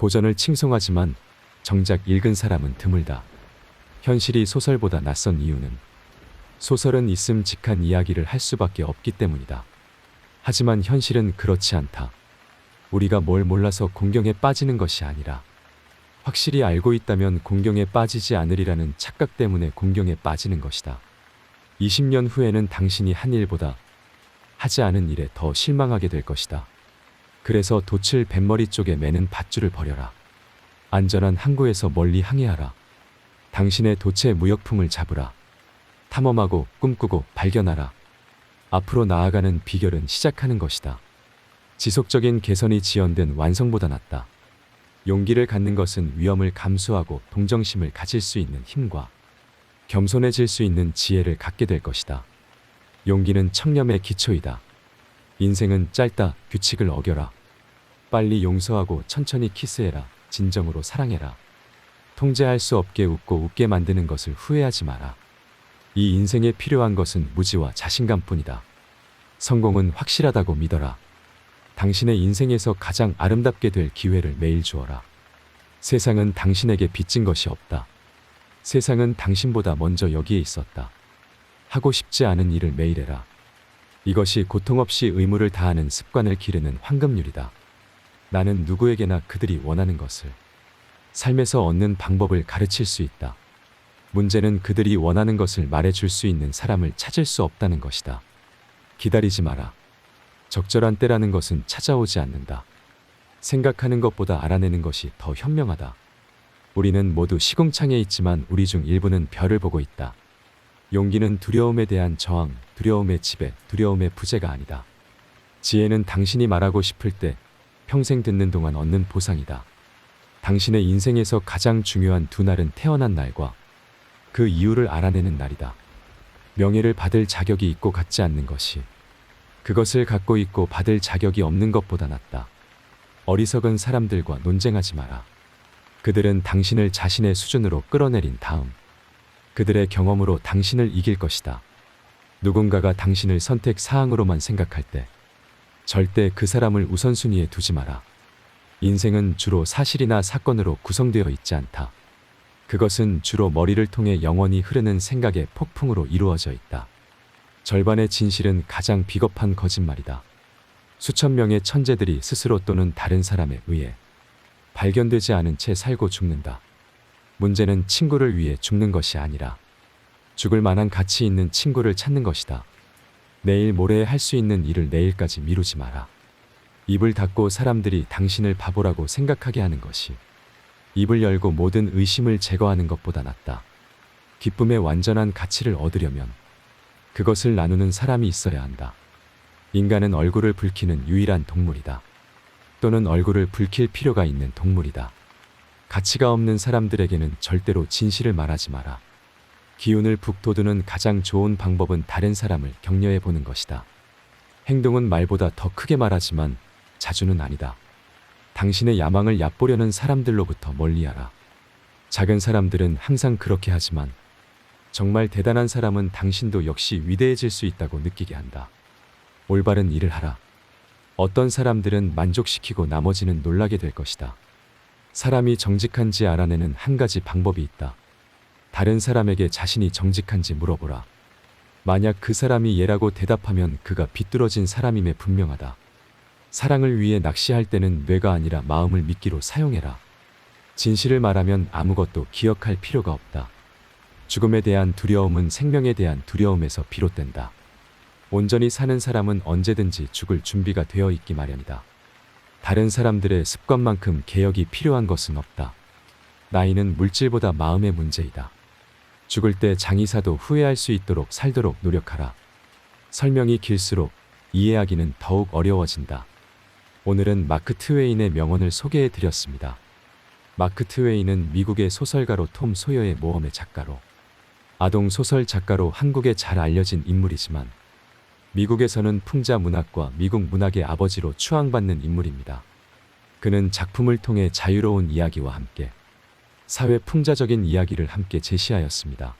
고전을 칭송하지만 정작 읽은 사람은 드물다. 현실이 소설보다 낯선 이유는 소설은 있음직한 이야기를 할 수밖에 없기 때문이다. 하지만 현실은 그렇지 않다. 우리가 뭘 몰라서 공경에 빠지는 것이 아니라 확실히 알고 있다면 공경에 빠지지 않으리라는 착각 때문에 공경에 빠지는 것이다. 20년 후에는 당신이 한 일보다 하지 않은 일에 더 실망하게 될 것이다. 그래서 돛을 뱃머리 쪽에 매는 밧줄을 버려라. 안전한 항구에서 멀리 항해하라. 당신의 돛의 무역품을 잡으라. 탐험하고 꿈꾸고 발견하라. 앞으로 나아가는 비결은 시작하는 것이다. 지속적인 개선이 지연된 완성보다 낫다. 용기를 갖는 것은 위험을 감수하고 동정심을 가질 수 있는 힘과 겸손해질 수 있는 지혜를 갖게 될 것이다. 용기는 청렴의 기초이다. 인생은 짧다. 규칙을 어겨라. 빨리 용서하고 천천히 키스해라. 진정으로 사랑해라. 통제할 수 없게 웃고 웃게 만드는 것을 후회하지 마라. 이 인생에 필요한 것은 무지와 자신감뿐이다. 성공은 확실하다고 믿어라. 당신의 인생에서 가장 아름답게 될 기회를 매일 주어라. 세상은 당신에게 빚진 것이 없다. 세상은 당신보다 먼저 여기에 있었다. 하고 싶지 않은 일을 매일 해라. 이것이 고통 없이 의무를 다하는 습관을 기르는 황금률이다. 나는 누구에게나 그들이 원하는 것을 삶에서 얻는 방법을 가르칠 수 있다. 문제는 그들이 원하는 것을 말해줄 수 있는 사람을 찾을 수 없다는 것이다. 기다리지 마라. 적절한 때라는 것은 찾아오지 않는다. 생각하는 것보다 알아내는 것이 더 현명하다. 우리는 모두 시궁창에 있지만 우리 중 일부는 별을 보고 있다. 용기는 두려움에 대한 저항, 두려움의 지배, 두려움의 부재가 아니다. 지혜는 당신이 말하고 싶을 때 평생 듣는 동안 얻는 보상이다. 당신의 인생에서 가장 중요한 두 날은 태어난 날과 그 이유를 알아내는 날이다. 명예를 받을 자격이 있고 갖지 않는 것이 그것을 갖고 있고 받을 자격이 없는 것보다 낫다. 어리석은 사람들과 논쟁하지 마라. 그들은 당신을 자신의 수준으로 끌어내린 다음 그들의 경험으로 당신을 이길 것이다. 누군가가 당신을 선택 사항으로만 생각할 때 절대 그 사람을 우선순위에 두지 마라. 인생은 주로 사실이나 사건으로 구성되어 있지 않다. 그것은 주로 머리를 통해 영원히 흐르는 생각의 폭풍으로 이루어져 있다. 절반의 진실은 가장 비겁한 거짓말이다. 수천 명의 천재들이 스스로 또는 다른 사람에 의해 발견되지 않은 채 살고 죽는다. 문제는 친구를 위해 죽는 것이 아니라 죽을 만한 가치 있는 친구를 찾는 것이다. 내일 모레에 할 수 있는 일을 내일까지 미루지 마라. 입을 닫고 사람들이 당신을 바보라고 생각하게 하는 것이 입을 열고 모든 의심을 제거하는 것보다 낫다. 기쁨의 완전한 가치를 얻으려면 그것을 나누는 사람이 있어야 한다. 인간은 얼굴을 붉히는 유일한 동물이다. 또는 얼굴을 붉힐 필요가 있는 동물이다. 가치가 없는 사람들에게는 절대로 진실을 말하지 마라. 기운을 북돋우는 가장 좋은 방법은 다른 사람을 격려해 보는 것이다. 행동은 말보다 더 크게 말하지만 자주는 아니다. 당신의 야망을 얕보려는 사람들로부터 멀리하라. 작은 사람들은 항상 그렇게 하지만 정말 대단한 사람은 당신도 역시 위대해질 수 있다고 느끼게 한다. 올바른 일을 하라. 어떤 사람들은 만족시키고 나머지는 놀라게 될 것이다. 사람이 정직한지 알아내는 한 가지 방법이 있다. 다른 사람에게 자신이 정직한지 물어보라. 만약 그 사람이 예라고 대답하면 그가 비뚤어진 사람임에 분명하다. 사랑을 위해 낚시할 때는 뇌가 아니라 마음을 미끼로 사용해라. 진실을 말하면 아무것도 기억할 필요가 없다. 죽음에 대한 두려움은 생명에 대한 두려움에서 비롯된다. 온전히 사는 사람은 언제든지 죽을 준비가 되어 있기 마련이다. 다른 사람들의 습관만큼 개혁이 필요한 것은 없다. 나이는 물질보다 마음의 문제이다. 죽을 때 장의사도 후회할 수 있도록 살도록 노력하라. 설명이 길수록 이해하기는 더욱 어려워진다. 오늘은 마크 트웨인의 명언을 소개해 드렸습니다. 마크 트웨인은 미국의 소설가로 톰 소여의 모험의 작가로 아동 소설 작가로 한국에 잘 알려진 인물이지만 미국에서는 풍자 문학과 미국 문학의 아버지로 추앙받는 인물입니다. 그는 작품을 통해 자유로운 이야기와 함께 사회 풍자적인 이야기를 함께 제시하였습니다.